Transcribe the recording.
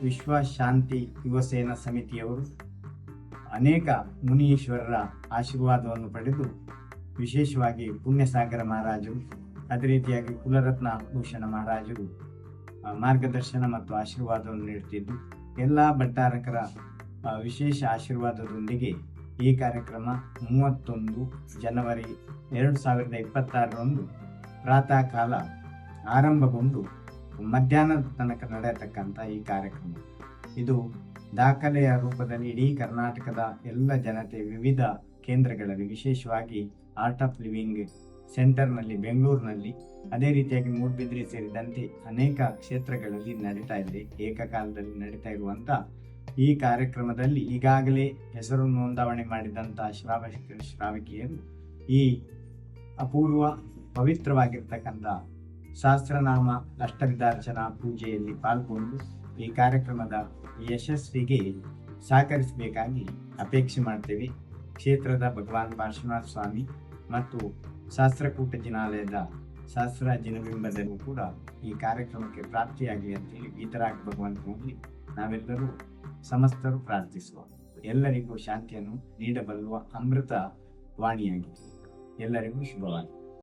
ವಿಶ್ವ ಶಾಂತಿ ಯುವಸೇನಾ ಸಮಿತಿಯವರು ಅನೇಕ ಮುನೀಶ್ವರರ ಆಶೀರ್ವಾದವನ್ನು ಪಡೆದು, ವಿಶೇಷವಾಗಿ ಪುಣ್ಯಸಾಗರ ಮಹಾರಾಜರು, ಅದೇ ರೀತಿಯಾಗಿ ಕುಲರತ್ನ ಭೂಷಣ ಮಹಾರಾಜರು ಮಾರ್ಗದರ್ಶನ ಮತ್ತು ಆಶೀರ್ವಾದವನ್ನು ನೀಡುತ್ತಿದ್ದು, ಎಲ್ಲ ಭಟ್ಟಾರಕರ ವಿಶೇಷ ಆಶೀರ್ವಾದದೊಂದಿಗೆ ಈ ಕಾರ್ಯಕ್ರಮ 31 ಜನವರಿ 2026ರಂದು ಪ್ರಾತಃ ಕಾಲ ಆರಂಭಗೊಂಡು ಮಧ್ಯಾಹ್ನದ ತನಕ ನಡೆಯತಕ್ಕಂಥ ಈ ಕಾರ್ಯಕ್ರಮ ಇದು ದಾಖಲೆಯ ರೂಪದಲ್ಲಿ ಇಡೀ ಕರ್ನಾಟಕದ ಎಲ್ಲ ಜನತೆ ವಿವಿಧ ಕೇಂದ್ರಗಳಲ್ಲಿ, ವಿಶೇಷವಾಗಿ ಆರ್ಟ್ ಆಫ್ ಲಿವಿಂಗ್ ಸೆಂಟರ್ನಲ್ಲಿ ಬೆಂಗಳೂರಿನಲ್ಲಿ, ಅದೇ ರೀತಿಯಾಗಿ ಮೂಡಬಿದ್ರೆ ಸೇರಿದಂತೆ ಅನೇಕ ಕ್ಷೇತ್ರಗಳಲ್ಲಿ ನಡೀತಾ ಇದೆ. ಏಕಕಾಲದಲ್ಲಿ ನಡೀತಾ ಇರುವಂಥ ಈ ಕಾರ್ಯಕ್ರಮದಲ್ಲಿ ಈಗಾಗಲೇ ಹೆಸರು ನೋಂದಾವಣೆ ಮಾಡಿದಂಥ ಶ್ರಾವಕಿಯರು ಈ ಅಪೂರ್ವ ಪವಿತ್ರವಾಗಿರ್ತಕ್ಕಂಥ ಸಹಸ್ರನಾಮ ಅಷ್ಟವಿಧಾರ್ಚನಾ ಪೂಜೆಯಲ್ಲಿ ಪಾಲ್ಗೊಂಡು ಈ ಕಾರ್ಯಕ್ರಮದ ಯಶಸ್ವಿಗೆ ಸಹಕರಿಸಬೇಕಾಗಿ ಅಪೇಕ್ಷೆ ಮಾಡ್ತೇವೆ. ಕ್ಷೇತ್ರದ ಭಗವಾನ್ ಪಾರ್ಶ್ವನಾಥ ಸ್ವಾಮಿ ಮತ್ತು ಶಾಸ್ತ್ರಕೂಟ ಜಿನಾಲಯದ ಶಾಸ್ತ್ರ ಜಿನಬಿಂಬದಲ್ಲೂ ಕೂಡ ಈ ಕಾರ್ಯಕ್ರಮಕ್ಕೆ ಪ್ರಾಪ್ತಿಯಾಗಲಿ ಅಂತೇಳಿ ಗೀತರಾಗ ಭಗವಂತನಲ್ಲಿ ನಾವೆಲ್ಲರೂ ಸಮಸ್ತರು ಪ್ರಾರ್ಥಿಸುವ. ಎಲ್ಲರಿಗೂ ಶಾಂತಿಯನ್ನು ನೀಡಬಲ್ಲುವ ಅಮೃತ ವಾಣಿಯಾಗಿದೆ. ಎಲ್ಲರಿಗೂ ಶುಭವಾಗಲಿ.